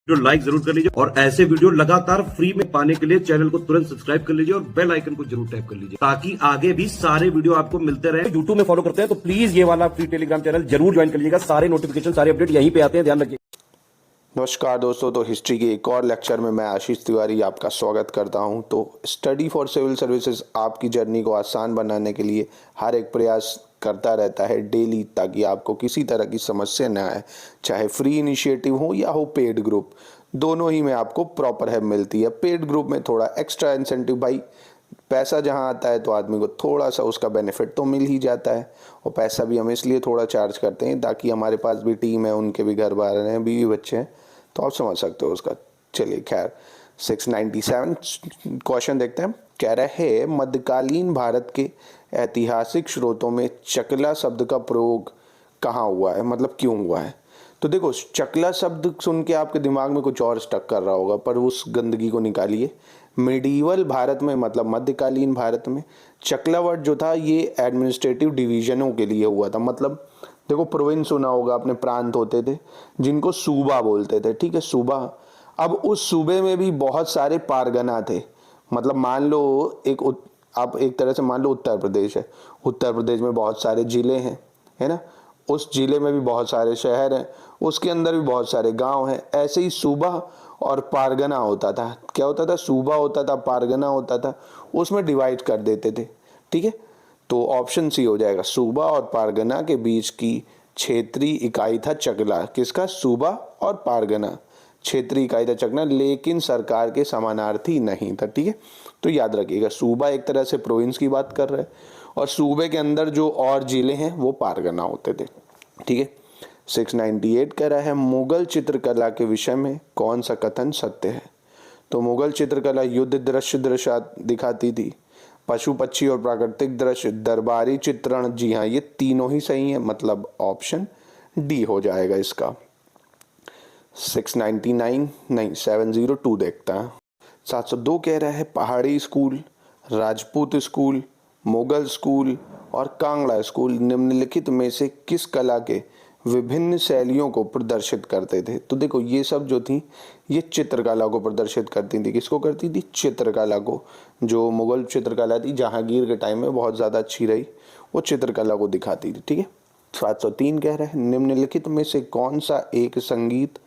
Video like जरूर कर लीजिए और ऐसे वीडियो लगातार फ्री में पाने के लिए चैनल को तुरंत सब्सक्राइब कर लीजिए और बेल आइकन को जरूर टैप कर लीजिए ताकि आगे भी सारे वीडियो आपको मिलते रहे। यूट्यूब में फॉलो करते हैं तो प्लीज ये वाला फ्री टेलीग्राम चैनल जरूर ज्वाइन कर लीजिएगा। सारे नोटिफिकेशन सारे अपडेट यहीं पे आते हैं, ध्यान रखिए। नमस्कार दोस्तों, तो हिस्ट्री के एक और लेक्चर में मैं आशीष तिवारी आपका स्वागत करता हूं। तो स्टडी फॉर सिविल सर्विसेज आपकी जर्नी को आसान बनाने के लिए हर एक प्रयास करता रहता है डेली, ताकि आपको किसी तरह की समस्या न आए। चाहे फ्री इनिशिएटिव हो या हो पेड ग्रुप, दोनों ही में आपको प्रॉपर हेल्प मिलती है। पेड ग्रुप में थोड़ा एक्स्ट्रा इंसेंटिव, भाई पैसा जहाँ आता है तो आदमी को थोड़ा सा उसका बेनिफिट तो मिल ही जाता है। और पैसा भी हम इसलिए थोड़ा चार्ज करते हैं ताकि हमारे पास भी टीम है, उनके भी घर बार हैं, बीवी बच्चे हैं, तो आप समझ सकते हो उसका। चलिए खैर, 697 क्वेश्चन देखते हैं। कह रहे हैं मध्यकालीन भारत के ऐतिहासिक स्रोतों में चकला शब्द का प्रयोग कहाँ हुआ है, मतलब क्यों हुआ है। तो देखो, चकला शब्द सुन के आपके दिमाग में कुछ और स्टक कर रहा होगा, पर उस गंदगी को निकालिए। मिडीवल भारत में, मतलब मध्यकालीन भारत में, चकला वर्ड जो था ये एडमिनिस्ट्रेटिव डिवीजनों के लिए हुआ था। मतलब देखो, प्रोविंस सुना होगा आपने, प्रांत होते थे जिनको सूबा बोलते थे, ठीक है, सूबा। अब उस सूबे में भी बहुत सारे पारगना थे। मतलब मान लो आप एक तरह से मान लो उत्तर प्रदेश है, उत्तर प्रदेश में बहुत सारे जिले हैं, है ना। उस जिले में भी बहुत सारे शहर हैं, उसके अंदर भी बहुत सारे गांव हैं। ऐसे ही सूबा और पारगना होता था। क्या होता था? सूबा होता था, पारगना होता था, उसमें डिवाइड कर देते थे, ठीक है। तो ऑप्शन सी हो जाएगा, सूबा और पारगना के बीच की क्षेत्रीय इकाई था चकला। किसका? सूबा और पारगना, क्षेत्रीय इकाई था चकला, लेकिन सरकार के समानार्थी नहीं था, ठीक है। तो याद रखिएगा, सूबा एक तरह से प्रोविंस की बात कर रहे हैं और सूबे के अंदर जो और जिले हैं वो पारगना होते थे, ठीक है। 698 कह रहा है मुगल चित्रकला के विषय में कौन सा कथन सत्य है। तो मुगल चित्रकला युद्ध दृश्य दिखाती थी, पशु पक्षी और प्राकृतिक दृश्य, दरबारी चित्रण। जी हाँ, ये तीनों ही सही है, मतलब ऑप्शन डी हो जाएगा इसका। 699 नहीं 702 देखता है। 702 कह रहा है पहाड़ी school, Rajput school, Mughal school और कांगड़ा स्कूल निम्नलिखित में से किस कला के विभिन्न शैलियों को प्रदर्शित करते थे। तो देखो, ये सब जो थी ये चित्रकला को प्रदर्शित करती थी। किसको करती थी? चित्रकला को। जो मुगल चित्रकला थी जहांगीर के टाइम में बहुत ज़्यादा अच्छी रही, वो चित्रकला को दिखाती थी, ठीक है। 703 कह रहे हैं निम्नलिखित में से कौन सा एक संगीत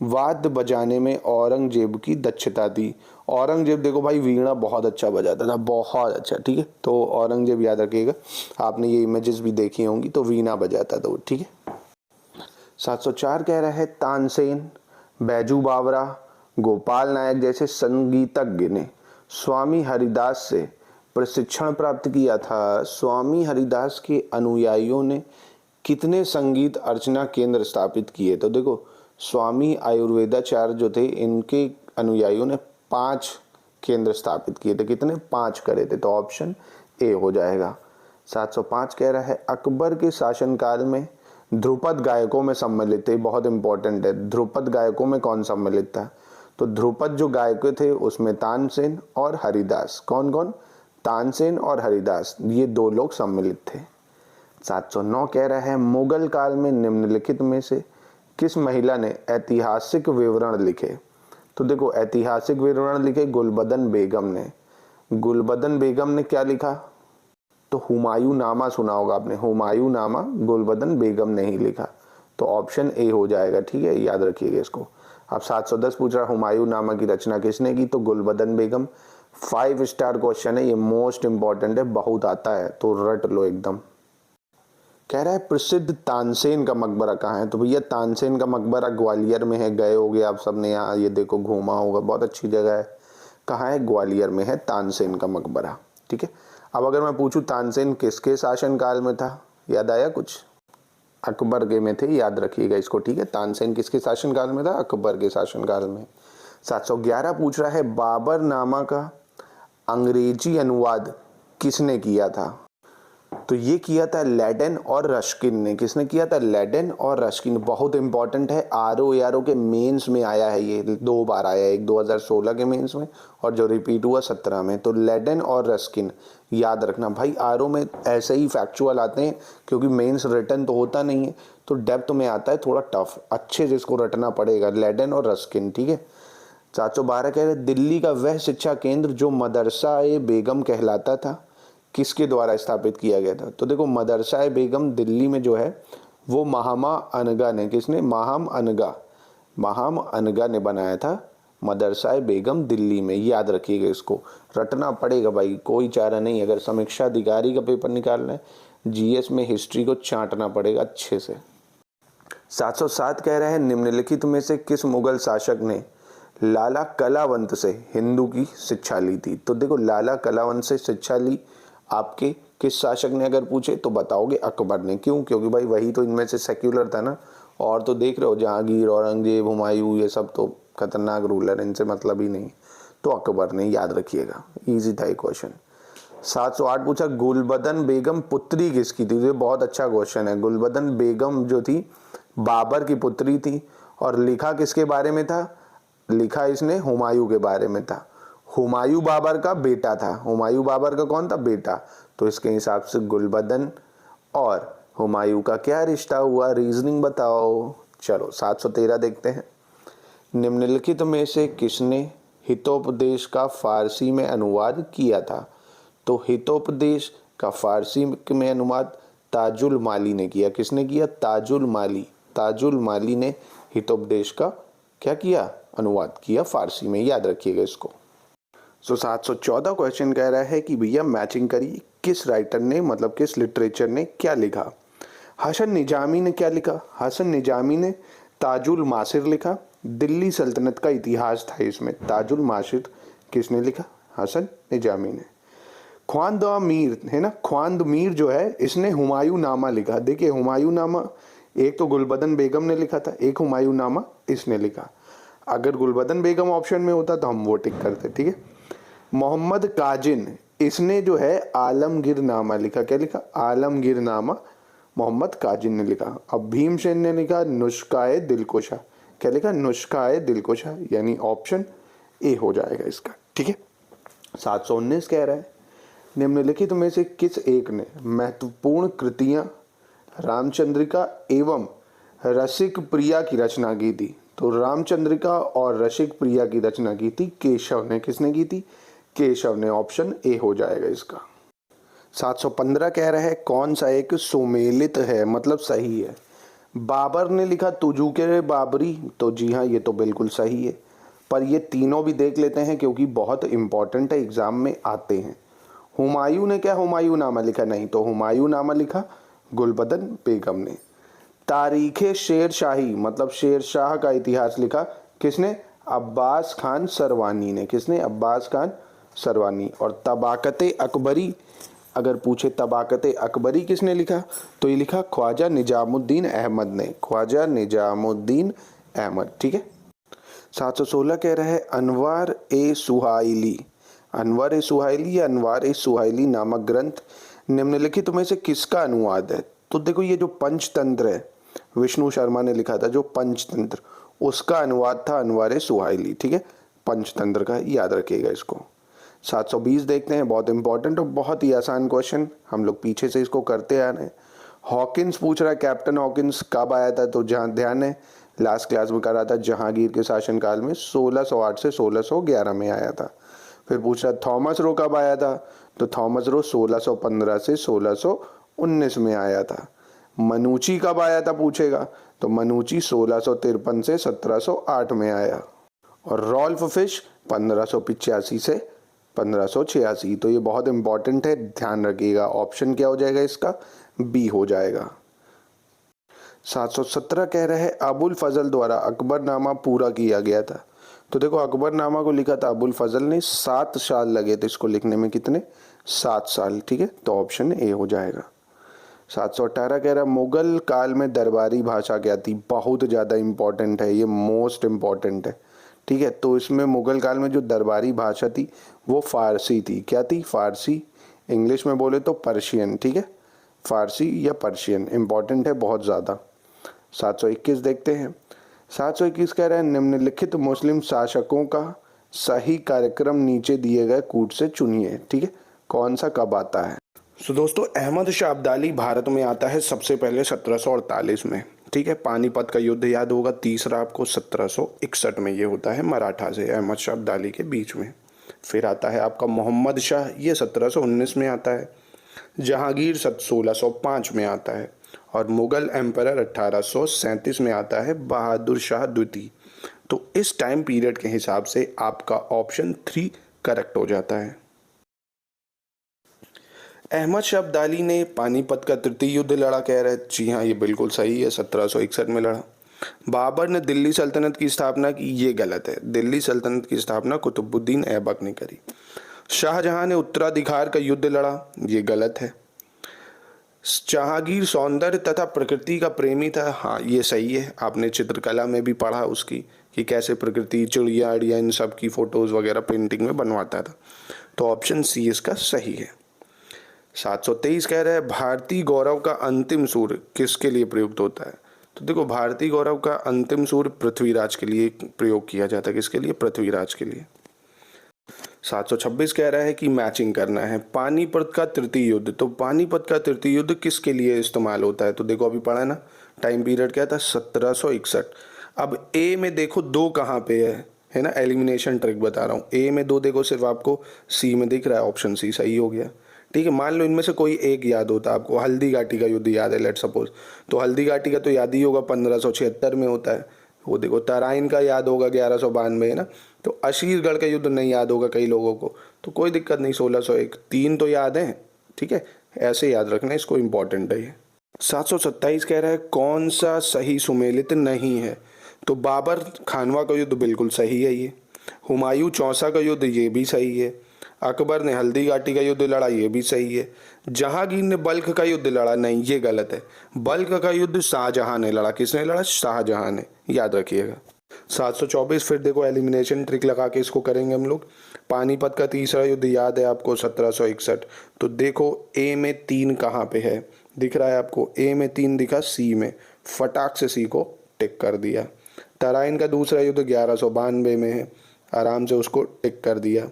वाद्य बजाने में औरंगजेब की दक्षता थी। औरंगजेब देखो भाई, वीणा बहुत अच्छा बजाता था, बहुत अच्छा, ठीक है। तो औरंगजेब याद रखिएगा, आपने ये इमेजेस भी देखी होंगी, तो वीणा बजाता था वो, ठीक है। 704 कह रहा है तानसेन, बैजू बावरा, गोपाल नायक जैसे संगीतज्ञ ने स्वामी हरिदास से प्रशिक्षण प्राप्त किया था। स्वामी हरिदास के अनुयायियों ने कितने संगीत अर्चना केंद्र स्थापित किए। तो देखो, स्वामी आयुर्वेदाचार्य जो थे, इनके अनुयायियों ने 5 केंद्र स्थापित किए थे। कितने? 5 करे थे, तो ऑप्शन ए हो जाएगा। 705 कह रहा है अकबर के शासनकाल में ध्रुपद गायकों में सम्मिलित थे। बहुत इंपॉर्टेंट है, ध्रुपद गायकों में कौन सम्मिलित था। तो ध्रुपद जो गायक थे उसमें तानसेन और हरिदास। कौन कौन? तानसेन और हरिदास, ये 2 लोग सम्मिलित थे। 709 कह रहा है मुगल काल में निम्नलिखित में से किस महिला ने ऐतिहासिक विवरण लिखे। तो देखो, ऐतिहासिक विवरण लिखे गुलबदन बेगम ने। गुलबदन बेगम ने क्या लिखा? तो हुमायूं नामा सुना होगा आपने, हुमायूं नामा गुलबदन बेगम ने ही लिखा। तो ऑप्शन ए हो जाएगा, ठीक है, याद रखिएगा इसको। अब 710 पूछ रहा हुमायूं नामा की रचना किसने की। तो गुलबदन बेगम। 5 स्टार क्वेश्चन है, ये मोस्ट इंपॉर्टेंट है, बहुत आता है, तो रट लो एकदम। कह रहा है प्रसिद्ध तानसेन का मकबरा कहाँ है। तो भैया, तानसेन का मकबरा ग्वालियर में है, गए होगे आप सबने, यहाँ ये देखो घूमा होगा, बहुत अच्छी जगह है। कहाँ है? ग्वालियर में है तानसेन का मकबरा, ठीक है। अब अगर मैं पूछूं तानसेन किसके शासनकाल में था, याद आया कुछ? अकबर के में थे, याद रखिएगा इसको, ठीक है। तानसेन किसके शासनकाल में था? अकबर के शासनकाल में। 711 पूछ रहा है बाबर नामा का अंग्रेजी अनुवाद किसने किया था। तो ये किया था लेडेन और रश्किन ने। किसने किया था? लेडेन और रश्किन। बहुत इंपॉर्टेंट है, आर ओ के मेंस में आया है, ये 2 बार आया है, एक 2016 के मेंस में और जो रिपीट हुआ 17 में। तो लेडेन और रश्किन याद रखना भाई। आर में ऐसे ही फैक्चुअल आते हैं क्योंकि मेंस रिटर्न तो होता नहीं है, तो डेप्थ में आता है थोड़ा टफ, अच्छे से इसको रटना पड़ेगा, लेडेन और रश्किन, ठीक है। 712 कह रहे दिल्ली का वह शिक्षा केंद्र जो मदरसा ए बेगम कहलाता था, किसके द्वारा स्थापित किया गया था? तो देखो मदरसा ए बेगम दिल्ली में जो है वो महामा अनगा ने, किसने? महाम अनगा ने बनाया था मदरसा ए बेगम दिल्ली में। याद रखिएगा, इसको रटना पड़ेगा भाई, कोई चारा नहीं। अगर समीक्षा अधिकारी का पेपर निकालना है, जीएस में हिस्ट्री को चाटना पड़ेगा अच्छे से। 707 कह रहे हैं निम्नलिखित में से किस मुगल शासक ने लाला कलावंत से हिंदू की शिक्षा ली थी? तो देखो लाला कलावंत से शिक्षा ली आपके किस शासक ने अगर पूछे तो बताओगे अकबर ने। क्यों? क्योंकि भाई वही तो इनमें से सेक्युलर था ना, और तो देख रहे हो जहांगीर, औरंगजेब, हुमायूं, ये सब तो खतरनाक रूलर, इनसे मतलब ही नहीं। तो अकबर ने, याद रखिएगा, इजी था ये क्वेश्चन। 708 पूछा गुलबदन बेगम पुत्री किसकी थी? ये बहुत अच्छा क्वेश्चन है। गुलबदन बेगम जो थी बाबर की पुत्री थी, और लिखा किसके बारे में था? लिखा इसने हुमायूं के बारे में था। हुमायूं बाबर का बेटा था। हुमायूं बाबर का कौन था? बेटा। तो इसके हिसाब से गुलबदन और हुमायूं का क्या रिश्ता हुआ? रीजनिंग बताओ। चलो 713 देखते हैं। निम्नलिखित में से किसने हितोपदेश का फारसी में अनुवाद किया था? तो हितोपदेश का फारसी में अनुवाद ताजुल माली ने किया। किसने किया? ताजुल माली। ताजुल माली ने हितोपदेश का क्या किया? अनुवाद किया फारसी में। याद रखिएगा इसको। 714 क्वेश्चन कह रहा है कि भैया मैचिंग करिए, किस राइटर ने, मतलब किस लिटरेचर ने क्या लिखा? हसन निजामी ने क्या लिखा? हसन निजामी ने ताजुल मासिर लिखा। दिल्ली सल्तनत का इतिहास था इसमें। ताजुल मासिर किसने लिखा? हसन निजामी ने। ख्वांद मीर है ना, ख्वांद मीर जो है इसने हुमायूं नामा लिखा। देखिए हुमायूं नामा एक तो गुलबदन बेगम ने लिखा था, एक हुमायूं नामा इसने लिखा। अगर गुलबदन बेगम ऑप्शन में होता तो हम वो टिक करते, ठीक है। मोहम्मद काजिन इसने जो है आलमगीर नामा लिखा। क्या लिखा? आलमगीर नामा मोहम्मद काजिन ने लिखा। अब भीमसेन ने लिखा नुस्खाए दिलकुशा। क्या लिखा? नुस्खाए दिलकुशा, यानी ऑप्शन ए हो जाएगा इसका, ठीक है। 719 कह रहा है निम्नलिखित में से किस एक ने महत्वपूर्ण कृतियां रामचंद्रिका एवं रसिक प्रिया की रचना की थी? तो रामचंद्रिका और रसिक प्रिया की रचना की थी केशव ने। किसने की थी? केशव ने। ऑप्शन ए हो जाएगा इसका। 715 कह रहा है कौन सा एक सुमेलित है, मतलब सही है? बाबर ने लिखा तुजू के बाबरी, तो जी हाँ ये तो बिल्कुल सही है। पर ये तीनों भी देख लेते हैं क्योंकि बहुत इंपॉर्टेंट है, एग्जाम में आते हैं। हुमायूं ने क्या हुमायूं नामा लिखा? नहीं, तो हुमायूं नामा लिखा गुलबदन बेगम ने। तारीखे शेर शाही, मतलब शेर शाह का इतिहास लिखा किसने? अब्बास खान सरवानी ने। किसने? अब्बास खान सरवानी। और तबाकते अकबरी, अगर पूछे तबाकते अकबरी किसने लिखा, तो ये लिखा ख्वाजा निजामुद्दीन अहमद ने। ख्वाजा निजामुद्दीन अहमद, ठीक है। 716 कह रहा है अनवार ए सुहाइली, अनवर ए सुहाइली या अनवार ए सुहाइली नामक ग्रंथ निम्नलिखित में से किसका अनुवाद है? तो देखो ये जो पंचतंत्र है, विष्णु शर्मा ने लिखा था जो पंचतंत्र, उसका अनुवाद था अनवार ए सुहाइली, ठीक है। पंचतंत्र का, याद रखिएगा इसको। 720 देखते हैं, बहुत इंपॉर्टेंट और बहुत ही आसान क्वेश्चन, हम लोग पीछे से इसको करते आ रहे हैं। हॉकिंस पूछ रहा है कैप्टन हॉकिंस कब आया था? तो जहाँ ध्यान है लास्ट क्लास में करा था जहांगीर के शासनकाल में 1608 से 1611 में आया था। फिर पूछ रहा थॉमस रो कब आया था? तो थॉमस रो 1615 से 1619 में आया था। मनुची कब आया था पूछेगा, तो मनुची 1653 से 1708 में आया। और रॉल्फ फिश 1585 से 1586। तो ये बहुत इंपॉर्टेंट है, ध्यान रखिएगा। ऑप्शन क्या हो जाएगा इसका? बी हो जाएगा। 717 कह रहे हैं अबुल फजल द्वारा अकबरनामा पूरा किया गया था। तो देखो अकबरनामा को लिखा था अबुल फजल ने, 7 साल लगे थे इसको लिखने में। कितने? 7 साल, ठीक है। तो ऑप्शन ए हो जाएगा। 718 कह रहा मुगल काल में दरबारी भाषा क्या थी? बहुत ज़्यादा इंपॉर्टेंट है ये, मोस्ट इम्पॉर्टेंट है, ठीक है। तो इसमें मुगल काल में जो दरबारी भाषा थी वो फारसी थी। क्या थी? फारसी। इंग्लिश में बोले तो पर्शियन, ठीक है। फारसी या पर्शियन, इंपॉर्टेंट है बहुत ज़्यादा। 721 देखते हैं। 721 कह रहा है निम्नलिखित मुस्लिम शासकों का सही कार्यक्रम नीचे दिए गए कूट से चुनिए। ठीक है, कौन सा कब आता है? दोस्तों अहमद शाह अब्दाली भारत में आता है सबसे पहले 1748 में। ठीक है, पानीपत का युद्ध याद होगा, तीसरा आपको 1761 में ये होता है मराठा से अहमद शाह अब्दाली के बीच में। फिर आता है आपका मोहम्मद शाह, ये 1719 में आता है। जहांगीर 1605 में आता है। और मुगल एम्परर 1837 में आता है बहादुर शाह द्वितीय। तो इस टाइम पीरियड के हिसाब से आपका ऑप्शन 3 करेक्ट हो जाता है। अहमद शाह अब्दाली ने पानीपत का तृतीय युद्ध लड़ा कह रहे हैं, जी हाँ ये बिल्कुल सही है, 1761 में लड़ा। बाबर ने दिल्ली सल्तनत की स्थापना की, ये गलत है, दिल्ली सल्तनत की स्थापना कुतुबुद्दीन ऐबक ने करी। शाहजहां ने उत्तराधिकार का युद्ध लड़ा, ये गलत है। जहांगीर सौंदर्य तथा प्रकृति का प्रेमी था, हाँ ये सही है, आपने चित्रकला में भी पढ़ा उसकी कि कैसे प्रकृति, चिड़िया अड़िया इन सब की फोटोज वगैरह पेंटिंग में बनवाता था। तो ऑप्शन सी इसका सही है। 723 कह रहा है भारतीय गौरव का अंतिम सूर्य किसके लिए प्रयुक्त होता है? तो देखो भारतीय गौरव का अंतिम सूर्य पृथ्वीराज के लिए प्रयोग किया जाता है। किसके लिए? पृथ्वीराज के लिए। 726 कह रहा है कि मैचिंग करना है। पानीपत का तृतीय युद्ध, तो पानीपत का तृतीय युद्ध किसके लिए इस्तेमाल होता है? तो देखो अभी पढ़ा ना, टाइम पीरियड क्या था? 1761। अब ए में देखो 2 कहाँ पे है ना, एलिमिनेशन ट्रिक बता रहा हूँ। ए में 2 देखो सिर्फ आपको, सी में दिख रहा है, ऑप्शन सी सही हो गया। ठीक है, मान लो इनमें से कोई एक याद होता है आपको, हल्दी घाटी का युद्ध याद है लेट सपोज, तो हल्दी घाटी का तो याद ही होगा 1576 में होता है। वो देखो तराइन का याद होगा 1192 है ना। तो अशीरगढ़ का युद्ध नहीं याद होगा कई लोगों को, तो कोई दिक्कत नहीं, 1601। 3 तो याद है, ठीक है, ऐसे याद रखना, इसको इम्पोर्टेंट है ये। 727 कह रहा है कौन सा सही सुमेलित नहीं है? तो बाबर खानवा का युद्ध बिल्कुल सही है ये। हुमायूं चौसा का युद्ध, ये भी सही है। अकबर ने हल्दी घाटी का युद्ध लड़ा, ये भी सही है। जहांगीर ने बल्ख का युद्ध लड़ा, नहीं ये गलत है। बल्ख का युद्ध शाहजहां ने लड़ा। किसने लड़ा? शाहजहां ने, याद रखिएगा। 724 फिर देखो एलिमिनेशन ट्रिक लगा के इसको करेंगे हम लोग। पानीपत का तीसरा युद्ध याद है आपको 1761। तो देखो ए में 3 कहाँ पे है, दिख रहा है आपको? ए में 3 दिखा, सी में, फटाक से सी को टिक कर दिया। तराइन का दूसरा युद्ध 1192 में है, आराम से उसको टिक कर दिया।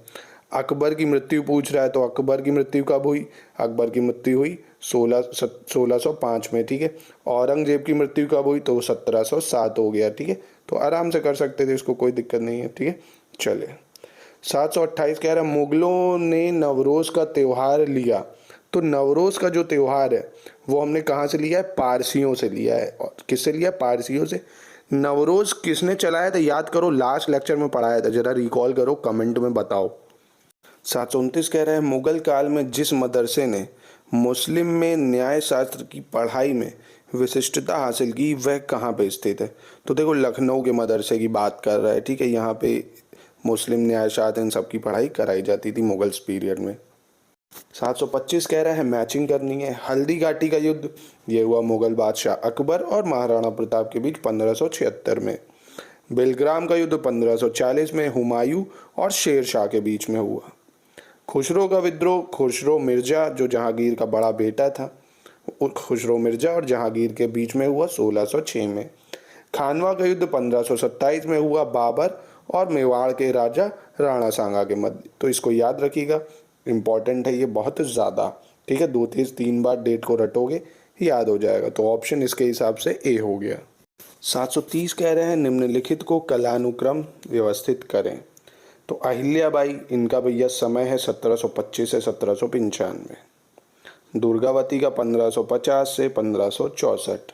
अकबर की मृत्यु पूछ रहा है, तो अकबर की मृत्यु कब हुई? अकबर की मृत्यु हुई 1605 में। ठीक है, औरंगजेब की मृत्यु कब हुई? तो 1707 हो गया। ठीक है, तो आराम से कर सकते थे इसको, कोई दिक्कत नहीं है। ठीक है, चले। 728 कह रहा है मुगलों ने नवरोज का त्यौहार लिया। तो नवरोज का जो त्यौहार है वो हमने कहाँ से लिया है? पारसियों से लिया है। और किससे लिया? पारसियों से। नवरोज किसने चलाया था? याद करो, लास्ट लेक्चर में पढ़ाया था, जरा रिकॉल करो, कमेंट में बताओ। 729 कह रहे हैं मुगल काल में जिस मदरसे ने मुस्लिम में न्याय शास्त्र की पढ़ाई में विशिष्टता हासिल की वह कहाँ पे स्थित है? तो देखो लखनऊ के मदरसे की बात कर रहा है। ठीक है, यहाँ पे मुस्लिम न्याय शास्त्र इन सब की पढ़ाई कराई जाती थी मुगल्स पीरियड में। 725 कह रहा है मैचिंग करनी है। हल्दी घाटी का युद्ध ये हुआ मुगल बादशाह अकबर और महाराणा प्रताप के बीच 1576 में। बेलग्राम का युद्ध 1540 में हुमायूं और शेर शाह के बीच में हुआ। खुसरो का विद्रोह खुसरो मिर्जा जो जहांगीर का बड़ा बेटा था, खुसरो मिर्जा और जहांगीर के बीच में हुआ 1606 में। खानवा का युद्ध 1527 में हुआ बाबर और मेवाड़ के राजा राणा सांगा के मध्य। तो इसको याद रखिएगा, इंपॉर्टेंट है ये बहुत ज़्यादा। ठीक है, 2 से 3 बार डेट को रटोगे याद हो जाएगा। तो ऑप्शन इसके हिसाब से ए हो गया। 730 कह रहे हैं निम्नलिखित को कलानुक्रम व्यवस्थित करें। तो अहिल्याबाई, इनका भैया समय है 1725 से 1795। दुर्गावती का 1550 से 1564।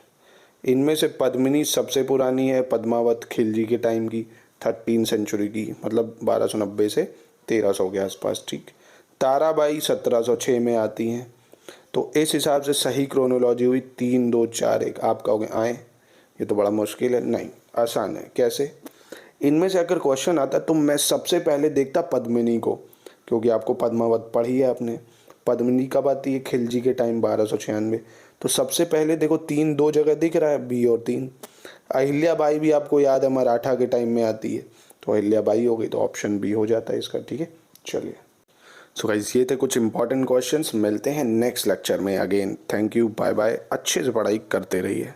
इनमें से पद्मिनी सबसे पुरानी है, पद्मावत खिलजी के टाइम की, 13 सेंचुरी की, मतलब 1290 से 1300 के आसपास। ठीक, ताराबाई 1706 में आती हैं। तो इस हिसाब से सही क्रोनोलॉजी हुई 3 2 4 1। आप कहोगे आए ये तो बड़ा मुश्किल है, नहीं आसान है। कैसे? इनमें से अगर क्वेश्चन आता तो मैं सबसे पहले देखता पद्मिनी को, क्योंकि आपको पद्मावत पढ़ी है आपने। पद्मिनी कब आती है? खिलजी के टाइम 1296। तो सबसे पहले देखो 3 2 जगह दिख रहा है, बी और 3। अहिल्याबाई भी आपको याद है मराठा के टाइम में आती है, तो अहिल्याबाई हो गई, तो ऑप्शन बी हो जाता है इसका। ठीक है, चलिए सो गाइस ये थे कुछ इंपॉर्टेंट क्वेश्चंस। मिलते हैं नेक्स्ट लेक्चर में again. Thank you, bye bye. अच्छे से पढ़ाई करते रहिए।